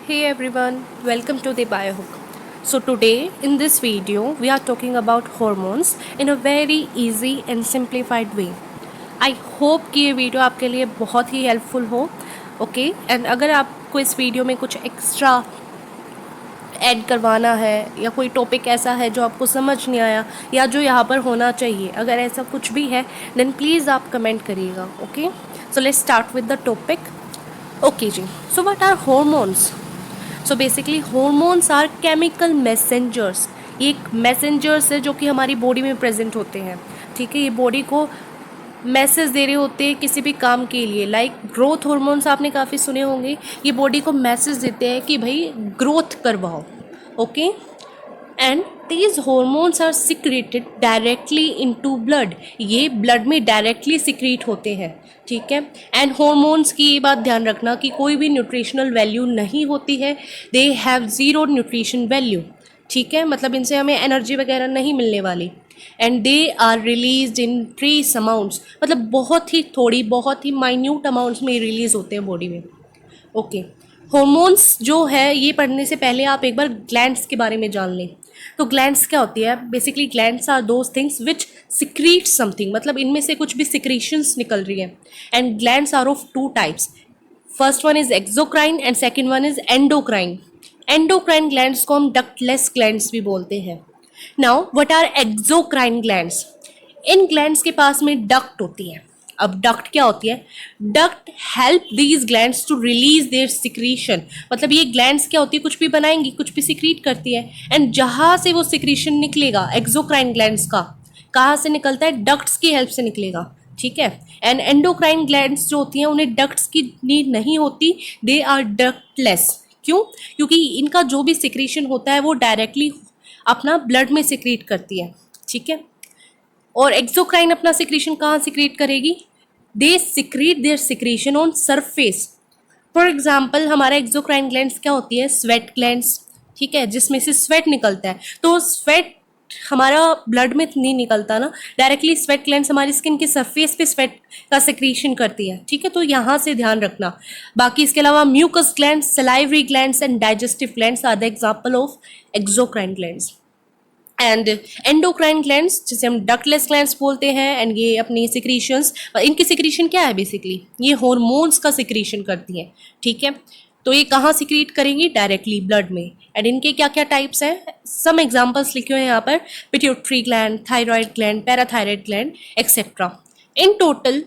Hey everyone, welcome to the Biohook. So today in this video we are talking about hormones in a very easy and simplified way. I hope कि ये video आपके लिए बहुत ही helpful हो. Okay and अगर आपको इस video में कुछ एक्स्ट्रा ऐड करवाना है या कोई टॉपिक ऐसा है जो आपको समझ नहीं आया या जो यहाँ पर होना चाहिए, अगर ऐसा कुछ भी है देन प्लीज़ आप कमेंट करिएगा. Okay, so let's start with the topic. Okay जी, so what are hormones? So basically hormones are chemical messengers. ये एक मैसेंजर्स है जो कि हमारी बॉडी में प्रेजेंट होते हैं. ठीक है, ये बॉडी को मैसेज दे रहे होते हैं किसी भी काम के लिए. लाइक ग्रोथ हॉर्मोन्स आपने काफ़ी सुने होंगे. ये बॉडी को मैसेज देते हैं कि भाई ग्रोथ करवाओ. Okay, and these hormones are secreted directly into blood. ये ब्लड में डायरेक्टली सिक्रीट होते हैं. ठीक है, एंड हॉर्मोन्स की ये बात ध्यान रखना कि कोई भी न्यूट्रिशनल वैल्यू नहीं होती है. They have zero nutrition value. ठीक है, मतलब इनसे हमें एनर्जी वगैरह नहीं मिलने वाली. And they are release in trace amounts, मतलब बहुत ही थोड़ी, बहुत ही माइन्यूट अमाउंट्स में रिलीज होते हैं बॉडी में. ओके, हॉर्मोन्स जो है ये पढ़ने से पहले आप एक बार ग्लैंड्स के बारे में जान लें. तो ग्लैंड्स क्या होती है? Basically glands are those things which secrete something, मतलब इनमें से कुछ भी सिक्रीशंस निकल रही है. And glands are of two types. First one is exocrine and second one is endocrine. Endocrine glands को हम डक्टलेस ग्लैंड्स भी बोलते हैं. Now what are exocrine glands? इन ग्लैंड्स के पास में डक्ट होती है. अब डक्ट क्या होती है? Duct help these glands to release their secretion. मतलब ये ग्लैंड्स क्या होती है, कुछ भी बनाएंगी, कुछ भी सिक्रीट करती है. एंड जहाँ से वो सिक्रीशन निकलेगा एक्सोक्राइन ग्लैंड्स का, कहाँ से निकलता है? डक्ट्स की हेल्प से निकलेगा. ठीक है, एंड एंडोक्राइन ग्लैंड्स जो होती हैं उन्हें डक्ट्स की नीड नहीं होती. They are ductless. क्यों? क्योंकि इनका जो भी सिक्रीशन होता है वो डायरेक्टली अपना ब्लड में सिक्रीट करती है. ठीक है, और एक्सोक्राइन अपना सिक्रीशन कहाँ सिक्रीट करेगी? They secrete their secretion on surface. For example हमारा एक्सोक्राइन ग्लैंड्स क्या होती है? Sweat glands. ठीक है, जिसमें से स्वेट निकलता है. तो स्वेट हमारा ब्लड में नहीं निकलता ना डायरेक्टली. स्वेट ग्लैंड्स हमारी स्किन के सरफेस पे स्वेट का सिक्रीशन करती है. ठीक है, तो यहाँ से ध्यान रखना. बाकी इसके अलावा mucus glands, salivary glands and digestive glands are the example of exocrine glands. And endocrine glands जिसे हम डक्टलेस ग्लैंड्स बोलते हैं, एंड ये अपनी सिक्रीशंस, इनकी सिक्रीशन क्या है? बेसिकली ये हॉर्मोन्स का सिक्रीशन करती हैं. ठीक है, तो ये कहाँ सिक्रीट करेंगी? डायरेक्टली ब्लड में. एंड इनके क्या क्या टाइप्स हैं? सम एग्जांपल्स लिखे हुए हैं यहाँ पर. Pituitary gland, thyroid gland, parathyroid gland etcetera. In total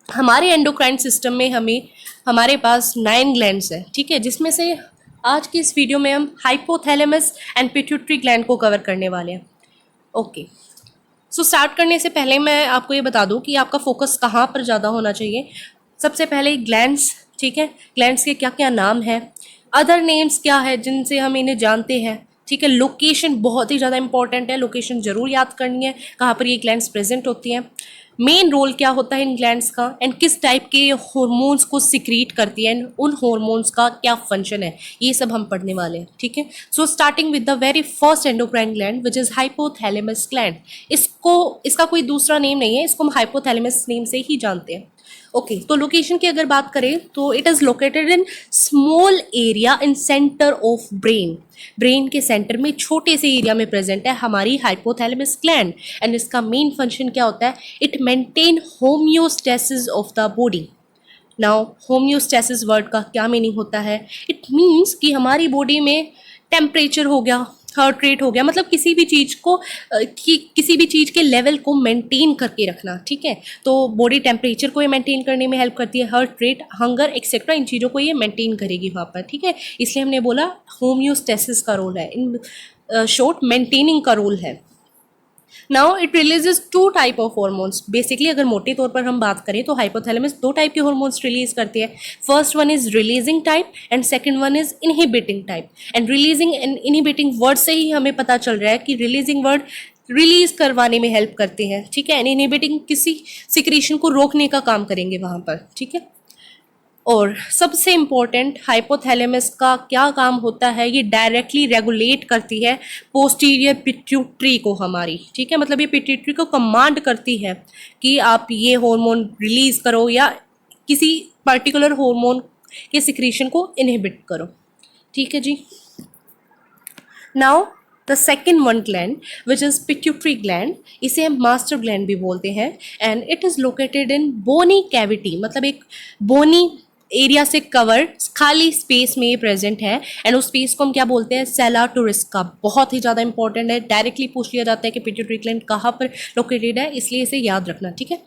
हमारे एंडोक्राइन सिस्टम में हमारे पास 9 ग्लैंड्स हैं. ठीक है, जिसमें से आज की इस वीडियो में हम हाइपोथैलेमस एंड पिट्यूटरी ग्लैंड को कवर करने वाले हैं. ओके, सो स्टार्ट करने से पहले मैं आपको ये बता दूं कि आपका फोकस कहाँ पर ज़्यादा होना चाहिए. सबसे पहले ग्लैंड्स. ठीक है, ग्लैंड्स के क्या क्या नाम है, अदर नेम्स क्या है जिनसे हम इन्हें जानते हैं. ठीक है, लोकेशन बहुत ही ज़्यादा इंपॉर्टेंट है, लोकेशन जरूर याद करनी है कहाँ पर ये ग्लैंड्स प्रेजेंट होती हैं. मेन रोल क्या होता है इन ग्लैंड्स का, एंड किस टाइप के हॉर्मोन्स को सिक्रीट करती है, एंड उन हॉर्मोन्स का क्या फंक्शन है, ये सब हम पढ़ने वाले हैं. ठीक है, so starting with the very first endocrine gland which is hypothalamus gland. इसका कोई दूसरा नेम नहीं है, इसको हम हाइपोथैलेमस नेम से ही जानते हैं. ओके, तो लोकेशन की अगर बात करें तो it is located in small area in centre of brain. Brain के सेंटर में छोटे से एरिया में प्रेजेंट है हमारी हाइपोथैलेमस ग्लैंड. एंड इसका मेन फंक्शन क्या होता है? It maintain homeostasis of the body. Now homeostasis word का क्या मीनिंग होता है? इट मीन्स कि हमारी बॉडी में टेम्परेचर हो गया, हार्ट रेट हो गया, मतलब किसी भी चीज़ को किसी भी चीज़ के लेवल को मेंटेन करके रखना. ठीक है, तो बॉडी टेम्परेचर को ये मेंटेन करने में हेल्प करती है, हार्ट रेट, हंगर एक्सेट्रा, इन चीज़ों को ये मेंटेन करेगी वहाँ पर. ठीक है, इसलिए हमने बोला होम्योस्टेसिस का रोल है, इन शॉर्ट मेंटेनिंग का रोल है. Now it releases 2 type of hormones. Basically अगर मोटे तौर पर हम बात करें तो हाइपोथैलेमस 2 टाइप के हॉर्मोन्स रिलीज करती है. First one is releasing type and second one is inhibiting type. And releasing and inhibiting word से ही हमें पता चल रहा है कि रिलीजिंग वर्ड रिलीज करवाने में हेल्प करते हैं. ठीक है, एंड इनहिबिटिंग किसी सिक्रीशन को रोकने का काम करेंगे वहाँ पर. ठीक है, और सबसे इम्पोर्टेंट हाइपोथैलेमस का क्या काम होता है? ये डायरेक्टली रेगुलेट करती है पोस्टीरियर पिट्यूटरी को हमारी. ठीक है, मतलब ये पिट्यूटरी को कमांड करती है कि आप ये हार्मोन रिलीज करो या किसी पर्टिकुलर हार्मोन के सिक्रीशन को इनहिबिट करो। ठीक है जी। Now the second one gland which is pituitary gland, इसे हम मास्टर ग्लैंड भी बोलते हैं, and it is located in bony cavity, मतलब एक बोनी एरिया से कवर खाली स्पेस में ये प्रेजेंट है, एंड उस स्पेस को हम क्या बोलते हैं, सेला टूरिस्का। बहुत ही ज़्यादा इंपॉर्टेंट है, डायरेक्टली पूछ लिया जाता है कि पिट्यूटरी ग्लैंड कहाँ पर लोकेटेड है, इसलिए इसे याद रखना। ठीक है।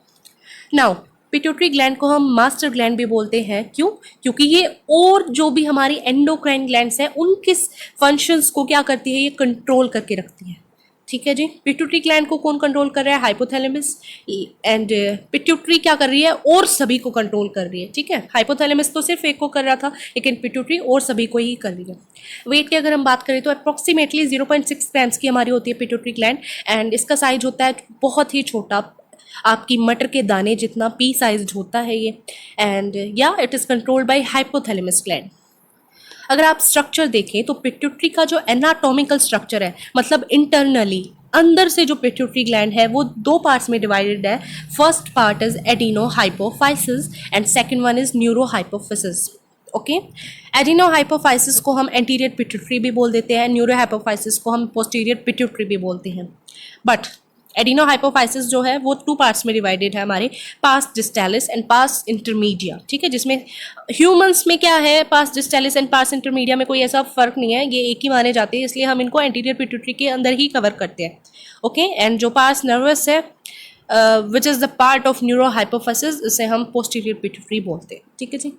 नाउ पिट्यूटरी ग्लैंड को हम मास्टर ग्लैंड भी बोलते हैं, क्यों? क्योंकि ये और जो भी हमारी एंडोक्राइन ग्लैंड्स हैं उनके फंक्शंस को क्या करती है, ये कंट्रोल करके रखती है। ठीक है जी। पिट्यूटरी ग्लैंड को कौन कंट्रोल कर रहा है, हाइपोथैलेमस, एंड पिट्यूटरी क्या कर रही है, और सभी को कंट्रोल कर रही है। ठीक है। हाइपोथैलेमस तो सिर्फ एक को कर रहा था, लेकिन पिट्यूटरी और सभी को ही कर रही है। वेट की अगर हम बात करें तो अप्रॉक्सीमेटली 0.6 ग्राम्स की हमारी होती है पिट्यूटरी ग्लैंड, एंड इसका साइज होता है बहुत ही छोटा, आपकी मटर के दाने जितना पी साइज होता है ये, एंड या it is controlled by hypothalamus gland. अगर आप स्ट्रक्चर देखें तो पिट्यूटरी का जो एनाटॉमिकल स्ट्रक्चर है, मतलब इंटरनली अंदर से जो पिट्यूटरी ग्लैंड है वो दो पार्ट्स में डिवाइडेड है। First part is adeno hypophysis and second one is neuro hypophysis. Okay. Adeno hypophysis को हम एंटीरियर पिट्यूटरी भी बोल देते हैं, न्यूरो हाइपोफाइसिस को हम पोस्टीरियर पिट्यूटरी भी बोलते हैं। बट एडिनो हाइपोफाइसिस जो है वो टू पार्ट्स में डिवाइडेड है, हमारे पास डिस्टैलिस एंड पास इंटरमीडिया। ठीक है। जिसमें ह्यूमंस में क्या है, पास डिस्टैलिस एंड पास इंटरमीडिया में कोई ऐसा फर्क नहीं है, ये एक ही माने जाते हैं, इसलिए हम इनको एंटीरियर पिट्यूटरी के अंदर ही कवर करते हैं। ओके। एंड जो पास नर्वस है which is the part of neuro hypophysis, इसे हम पोस्टीरियर पिट्यूटरी बोलते हैं। ठीक है जी।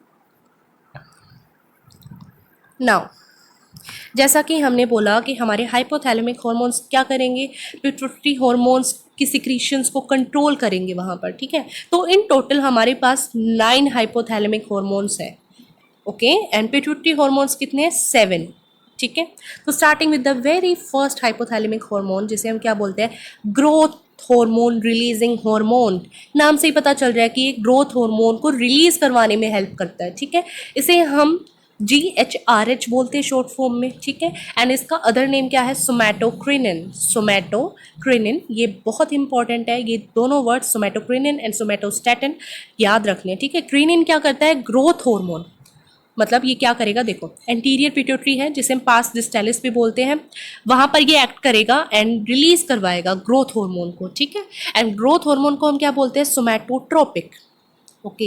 नाउ जैसा कि हमने बोला कि हमारे हाइपोथैलेमिक हॉर्मोन्स क्या करेंगे, पिट्यूटरी हॉर्मोन्स की सिक्रीशंस को कंट्रोल करेंगे वहाँ पर। ठीक है। तो इन टोटल हमारे पास 9 हाइपोथैलेमिक हॉर्मोन्स हैं। ओके। एंड पिट्यूटरी हॉर्मोन्स कितने हैं, 7। ठीक है। तो starting with the very first hypothalamic hormone, जिसे हम क्या बोलते हैं, ग्रोथ हार्मोन रिलीजिंग हार्मोन। नाम से ही पता चल रहा है कि ये ग्रोथ हार्मोन को रिलीज करवाने में हेल्प करता है। ठीक है। इसे हम GHRH बोलते हैं शॉर्ट फॉर्म में। ठीक है। एंड इसका अदर नेम क्या है, सोमैटोक्रिनिन। सोमैटोक्रिनिन ये बहुत इंपॉर्टेंट है, ये दोनों वर्ड सोमैटोक्रिनिन एंड सोमैटोस्टैटिन याद रखने। ठीक है। क्रिनिन क्या करता है, ग्रोथ हार्मोन, मतलब ये क्या करेगा, देखो एंटीरियर पिट्यूटरी है जिसे हम पास डिस्टैलिस भी बोलते हैं, वहां पर ये एक्ट करेगा एंड रिलीज करवाएगा ग्रोथ हार्मोन को। ठीक है। एंड ग्रोथ हार्मोन को हम क्या बोलते हैं, somatotropic. Okay.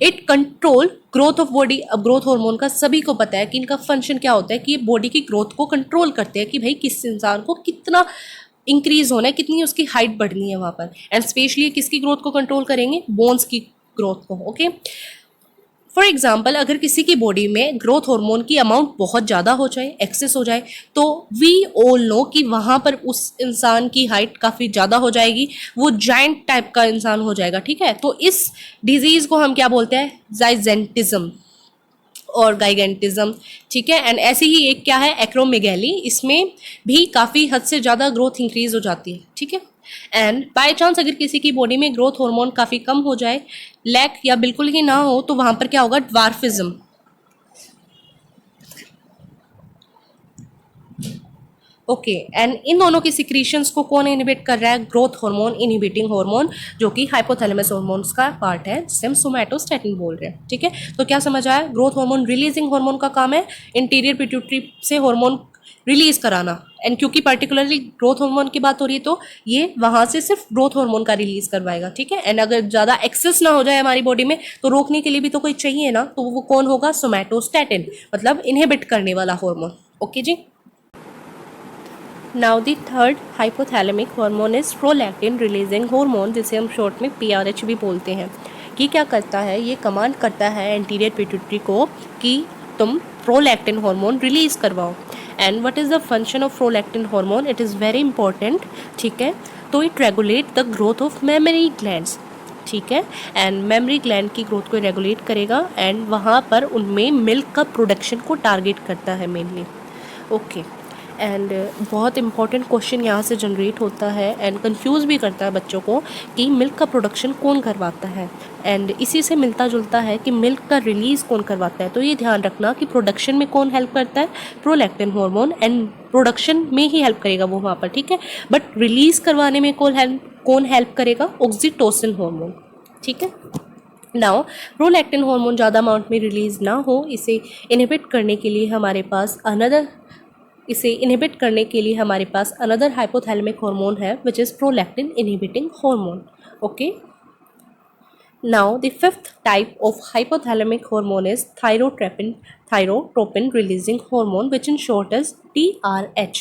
It control growth of body. अब ग्रोथ हार्मोन का सभी को पता है कि इनका फंक्शन क्या होता है, कि ये बॉडी की ग्रोथ को कंट्रोल करते हैं, कि भाई किस इंसान को कितना इंक्रीज होना है, कितनी उसकी हाइट बढ़नी है वहाँ पर, एंड स्पेशली किसकी ग्रोथ को कंट्रोल करेंगे, बोन्स की ग्रोथ को। ओके। फॉर एग्जाम्पल अगर किसी की बॉडी में ग्रोथ हार्मोन की अमाउंट बहुत ज़्यादा हो जाए, एक्सेस हो जाए, तो वी ऑल नो कि वहाँ पर उस इंसान की हाइट काफ़ी ज़्यादा हो जाएगी, वो जाइंट टाइप का इंसान हो जाएगा। ठीक है। तो इस डिजीज़ को हम क्या बोलते हैं, जाइजेंटिज्म और गाइगेंटिज्म। ठीक है। एंड ऐसे ही एक क्या है, एक्रोमेगैली, इसमें भी काफ़ी हद से ज़्यादा ग्रोथ इंक्रीज हो जाती है। ठीक है। एंड बाय चांस अगर किसी की बॉडी में ग्रोथ हार्मोन काफ़ी कम हो जाए, लैक या बिल्कुल ही ना हो, तो वहाँ पर क्या होगा, ड्वार्फिज्म। ओके। एंड इन दोनों की सिक्रीशंस को कौन इनहिबिट कर रहा है, ग्रोथ हार्मोन इनहिबिटिंग हार्मोन, जो कि हाइपोथैलेमस हार्मोन्स का पार्ट है, जिसे हम सोमैटोस्टैटिन बोल रहे हैं। ठीक है। तो क्या समझ आया, ग्रोथ हार्मोन रिलीजिंग हार्मोन का काम है इंटीरियर पिट्यूटरी से हार्मोन रिलीज कराना, एंड क्योंकि पर्टिकुलरली ग्रोथ हार्मोन की बात हो रही है तो ये वहाँ से सिर्फ ग्रोथ हार्मोन का रिलीज करवाएगा। ठीक है। एंड अगर ज़्यादा एक्सेस ना हो जाए हमारी बॉडी में, तो रोकने के लिए भी तो कोई चाहिए ना, तो वो कौन होगा, सोमैटोस्टैटिन, मतलब इनहिबिट करने वाला हार्मोन। ओके जी। Now the third hypothalamic hormone is prolactin releasing hormone, जिसे हम शॉर्ट में PRH भी बोलते हैं। कि क्या करता है, ये कमांड करता है एंटीरियर पिट्यूटरी को कि तुम प्रोलैक्टिन हार्मोन रिलीज करवाओ। And what is the function of prolactin hormone, it is very important. ठीक है। तो it regulate the growth of mammary glands. ठीक है। एंड मेमोरी ग्लैंड की ग्रोथ को रेगुलेट करेगा, एंड वहाँ पर उनमें मिल्क का प्रोडक्शन को टारगेट करता है मेनली। ओके। एंड बहुत इंपॉर्टेंट क्वेश्चन यहाँ से जनरेट होता है एंड कंफ्यूज भी करता है बच्चों को कि मिल्क का प्रोडक्शन कौन करवाता है, एंड इसी से मिलता जुलता है कि मिल्क का रिलीज़ कौन करवाता है। तो ये ध्यान रखना कि प्रोडक्शन में कौन हेल्प करता है, प्रोलैक्टिन हार्मोन, एंड प्रोडक्शन में ही हेल्प करेगा वो वहाँ पर। ठीक है। बट रिलीज़ करवाने में कौन हेल्प करेगा, ऑक्सीटोसिन हार्मोन। ठीक है। नाउ प्रोलैक्टिन हार्मोन ज़्यादा अमाउंट में रिलीज़ ना हो, इसे इनहिबिट करने के लिए हमारे पास अनदर हाइपोथैलेमिक हार्मोन है which is prolactin inhibiting hormone. Okay. Now, the fifth type of hypothalamic hormone is thyrotropin releasing hormone, which in short is TRH.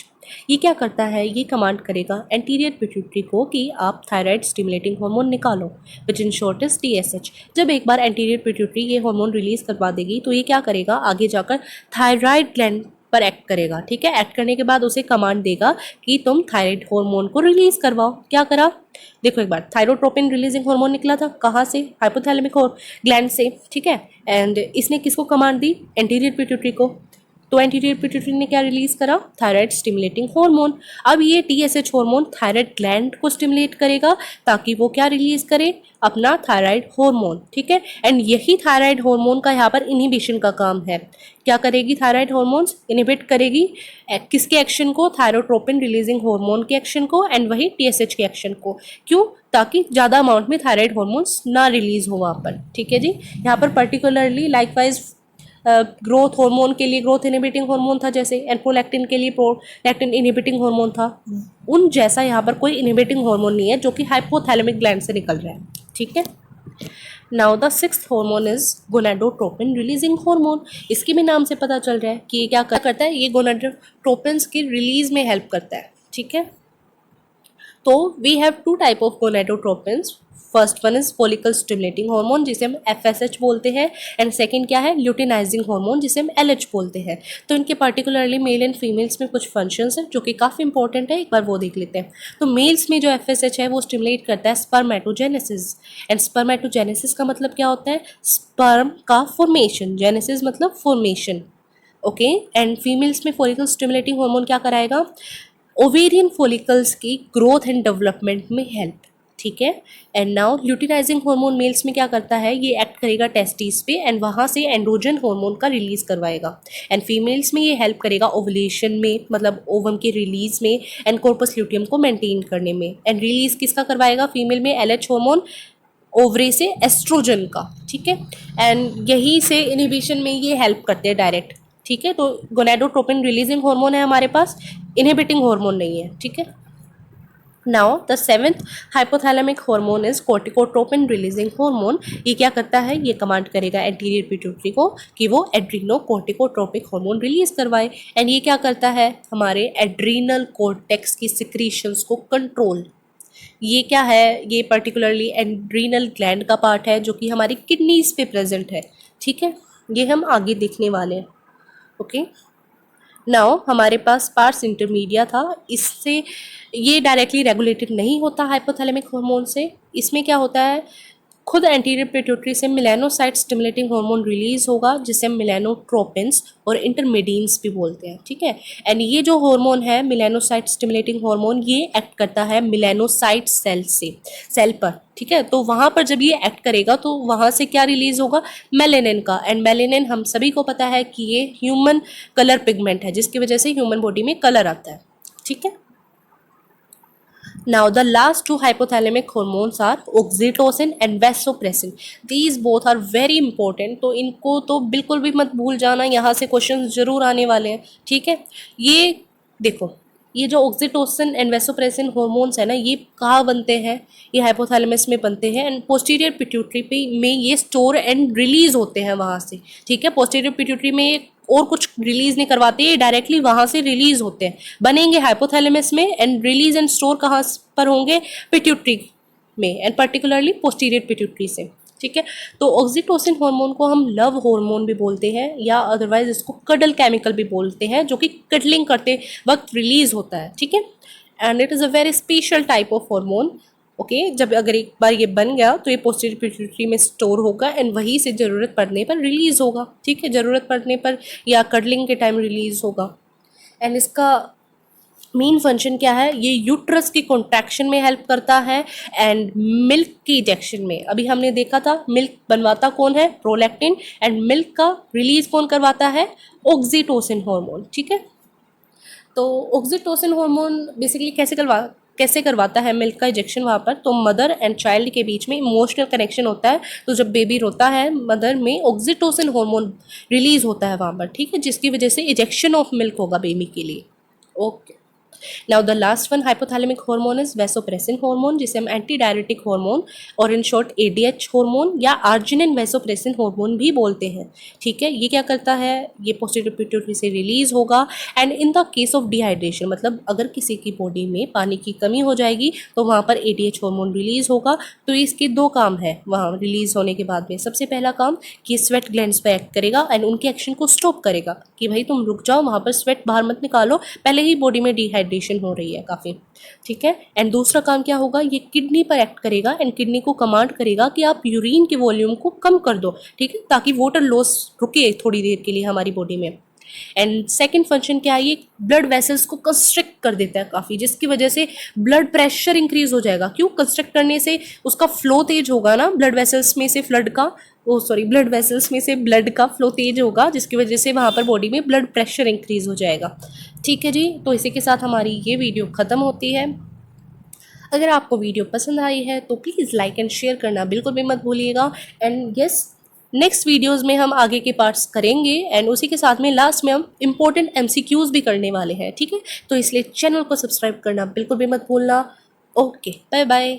ये क्या करता है? ये कमांड करेगा एंटीरियर पिट्यूटरी को कि आप थायराइड स्टिमुलेटिंग हार्मोन निकालो, विच इन शॉर्ट इज TSH. जब एक बार एंटीरियर पिट्यूटरी ये हार्मोन रिलीज करवा देगी तो ये क्या करेगा? आगे जाकर थायराइड ग्लैंड पर एक्ट करेगा. ठीक है. एक्ट करने के बाद उसे कमांड देगा कि तुम थायराइड हार्मोन को रिलीज करवाओ. क्या करा? देखो एक बार, थायरोट्रोपिन रिलीजिंग हार्मोन निकला था कहाँ से? हाइपोथैलेमिक ग्लैंड से. ठीक है. एंड इसने किसको कमांड दी? एंटीरियर पिट्यूटरी को. तो एंटीरियर पिट्यूटरी ने क्या रिलीज करा? Thyroid stimulating hormone. अब ये TSH हार्मोन थायराइड ग्लैंड को स्टिमुलेट करेगा ताकि वो क्या रिलीज करे? अपना थायराइड हार्मोन. ठीक है. एंड यही थायराइड हार्मोन का यहाँ पर इनहिबिशन का काम है. क्या करेगी? थायराइड हार्मोन्स इनहिबिट करेगी किसके एक्शन को? थायरोट्रोपिन रिलीजिंग हार्मोन के एक्शन को एंड वही TSH के एक्शन को. क्यों? ताकि ज़्यादा अमाउंट में थायराइड हार्मोन्स ना रिलीज हो वहाँ पर. ठीक है जी. यहाँ पर पर्टिकुलरली लाइकवाइज ग्रोथ हार्मोन के लिए ग्रोथ इनहिबिटिंग हार्मोन था जैसे, एंड प्रोलैक्टिन के लिए प्रोलैक्टिन इनहिबिटिंग हार्मोन था. उन जैसा यहाँ पर कोई इनहिबिटिंग हार्मोन नहीं है जो कि हाइपोथैलेमिक ग्लैंड से निकल रहा है. ठीक है. Now the sixth hormone is gonadotropin releasing hormone. इसके भी नाम से पता चल रहा है कि ये क्या करता है? ये गोनाडोट्रोपिन्स की रिलीज में हेल्प करता है. ठीक है. तो we have two type of gonadotropins. First one is follicle stimulating hormone जिसे हम FSH बोलते हैं, एंड सेकंड क्या है? ल्यूटिनाइजिंग हार्मोन जिसे हम LH बोलते हैं. तो इनके पर्टिकुलरली मेल एंड फीमेल्स में कुछ फंक्शंस हैं जो कि काफ़ी इंपॉर्टेंट है. एक बार वो देख लेते हैं. तो मेल्स में जो FSH है वो स्टिमुलेट करता है स्पर्मेटोजेनेसिस. एंड स्पर्मेटोजेनेसिस का मतलब क्या होता है? स्पर्म का फॉर्मेशन. जेनेसिस मतलब फॉर्मेशन. ओके. एंड फीमेल्स में फॉलिकल स्टिमुलेटिंग हार्मोन क्या कराएगा? ओवेरियन फॉलिकल्स की ग्रोथ एंड डेवलपमेंट में हेल्प. ठीक है. And now luteinizing hormone males में क्या करता है? ये एक्ट करेगा टेस्टिस पे एंड वहाँ से एंड्रोजन हार्मोन का रिलीज करवाएगा. एंड फीमेल्स में ये हेल्प करेगा ओवुलेशन में, मतलब ओवम के रिलीज में, एंड कॉर्पस ल्यूटियम को मेंटेन करने में. एंड रिलीज किसका करवाएगा? फीमेल में LH हार्मोन, ओवरी से एस्ट्रोजन का. ठीक है. एंड यही से इनहिबिशन में ये हेल्प करते हैं डायरेक्ट. ठीक है. तो गोनाडोट्रोपिन रिलीजिंग हार्मोन है हमारे पास, इनहिबिटिंग हार्मोन नहीं है. ठीक है. Now the seventh hypothalamic hormone is corticotropin releasing hormone. ये क्या करता है? ये कमांड करेगा एंटीरियर पिट्यूटरी को कि वो एड्रीनो कोर्टिकोट्रोपिक हार्मोन रिलीज करवाए. एंड ये क्या करता है? हमारे एड्रीनल कोर्टेक्स की सिक्रीशंस को कंट्रोल. ये क्या है? ये पर्टिकुलरली एड्रीनल ग्लैंड का पार्ट है जो कि हमारी किडनीज पे प्रेजेंट है. ठीक है. ये हम आगे देखने वाले हैं. ओके. नाउ हमारे पास पार्स इंटरमीडिया था. इससे ये डायरेक्टली रेगुलेटेड नहीं होता हाइपोथैलेमिक हार्मोन से. इसमें क्या होता है? खुद एंटीरियर पिट्यूटरी से मिलेनोसाइट स्टिमुलेटिंग हार्मोन रिलीज होगा जिसे हम मिलेनोट्रोपिन्स और इंटरमीडियंस भी बोलते हैं. ठीक है. एंड ये जो हार्मोन है मिलेनोसाइट स्टिमुलेटिंग हार्मोन, ये एक्ट करता है मिलेनोसाइट सेल पर. ठीक है. तो वहाँ पर जब ये एक्ट करेगा तो वहाँ से क्या रिलीज होगा? मेलेनिन का. एंड मेलेनिन हम सभी को पता है कि ये ह्यूमन कलर पिगमेंट है जिसकी वजह से ह्यूमन बॉडी में कलर आता है. ठीक है. Now the last two hypothalamic hormones are oxytocin and vasopressin. These both are very important. तो इनको तो बिल्कुल भी मत भूल जाना, यहाँ से क्वेश्चन जरूर आने वाले हैं. ठीक है. ये देखो, ये जो ऑक्सीटोसिन एंड वेसोप्रेसिन हॉर्मोन्स है ना, ये कहाँ बनते हैं? ये हाइपोथैलेमस में बनते हैं एंड पोस्टीरियर पिट्यूटरी पे में ये स्टोर एंड रिलीज होते हैं वहाँ से. ठीक है. पोस्टीरियर पिट्यूटरी में और कुछ रिलीज नहीं करवाते, ये डायरेक्टली वहाँ से रिलीज होते हैं, बनेंगे हाइपोथैलेमस में एंड रिलीज एंड स्टोर कहाँ पर होंगे? पिट्यूटरी में, एंड पर्टिकुलरली पोस्टीरियर पिट्यूटरी से. ठीक है. तो ऑक्सीटोसिन हार्मोन को हम लव हार्मोन भी बोलते हैं या अदरवाइज इसको कडल केमिकल भी बोलते हैं, जो कि कडलिंग करते वक्त रिलीज होता है. ठीक है. And it is a very special type of hormone. Okay. जब अगर एक बार ये बन गया तो ये पोस्टीरियर पिट्यूटरी में स्टोर होगा एंड वहीं से ज़रूरत पड़ने पर रिलीज़ होगा. ठीक है. ज़रूरत पड़ने पर या कडलिंग के टाइम रिलीज़ होगा. एंड इसका मेन फंक्शन क्या है? ये यूट्रस की कॉन्ट्रैक्शन में हेल्प करता है एंड मिल्क की इजेक्शन में. अभी हमने देखा था मिल्क बनवाता कौन है? प्रोलैक्टिन. एंड मिल्क का रिलीज कौन करवाता है? Oxytocin hormone. ठीक है. तो ऑक्सीटोसिन हार्मोन बेसिकली कैसे कैसे करवाता है मिल्क का इजेक्शन वहाँ पर, तो मदर एंड चाइल्ड के बीच में इमोशनल कनेक्शन होता है। तो जब बेबी रोता है मदर में ऑक्सीटोसिन हार्मोन रिलीज होता है वहाँ पर, ठीक है, जिसकी वजह से इजेक्शन ऑफ मिल्क होगा बेबी के लिए। Okay, now the last one hypothalamic hormone is vasopressin hormone, जिसे हम एंटी डायरेटिक हार्मोन और इन शॉर्ट एडीएच हार्मोन या आर्जिनिन वैसोप्रेसिन हार्मोन भी बोलते हैं। ठीक है, ये क्या करता है, ये पोस्टीरियर पिट्यूटरी से रिलीज होगा। And in the case of dehydration, मतलब अगर किसी की बॉडी में पानी की कमी हो जाएगी तो वहाँ पर एडीएच हार्मोन रिलीज होगा। तो इसके दो काम है वहाँ रिलीज होने के बाद में। सबसे पहला काम कि स्वेट ग्लैंड्स पे एक्ट करेगा एंड उनके एक्शन को स्टॉप करेगा कि भाई तुम रुक जाओ, वहाँ पर स्वेट बाहर मत निकालो, पहले ही बॉडी में डिहाइड्रेशन हो रही है काफ़ी। ठीक है, एंड दूसरा काम क्या होगा, ये किडनी पर एक्ट करेगा एंड किडनी को कमांड करेगा कि आप यूरिन के वॉल्यूम को कम कर दो, ठीक है, ताकि वाटर लॉस रुके थोड़ी देर के लिए हमारी बॉडी में। एंड सेकेंड फंक्शन क्या है, ये ब्लड वेसल्स को कंस्ट्रिक्ट कर देता है काफ़ी, जिसकी वजह से ब्लड प्रेशर इंक्रीज हो जाएगा। क्यों, कंस्ट्रिक्ट करने से उसका फ्लो तेज होगा ना, ब्लड वेसल्स में से ब्लड वेसल्स में से ब्लड का फ्लो तेज होगा, जिसकी वजह से वहाँ पर बॉडी में ब्लड प्रेशर इंक्रीज हो जाएगा। ठीक है जी, तो इसी के साथ हमारी ये वीडियो ख़त्म होती है। अगर आपको वीडियो पसंद आई है तो प्लीज़ लाइक एंड शेयर करना बिल्कुल भी मत भूलिएगा। एंड यस, नेक्स्ट वीडियोस में हम आगे के पार्ट्स करेंगे एंड उसी के साथ में लास्ट में हम इंपॉर्टेंट एमसीक्यूज भी करने वाले हैं। ठीक है, तो इसलिए चैनल को सब्सक्राइब करना बिल्कुल भी मत भूलना। Okay, bye bye.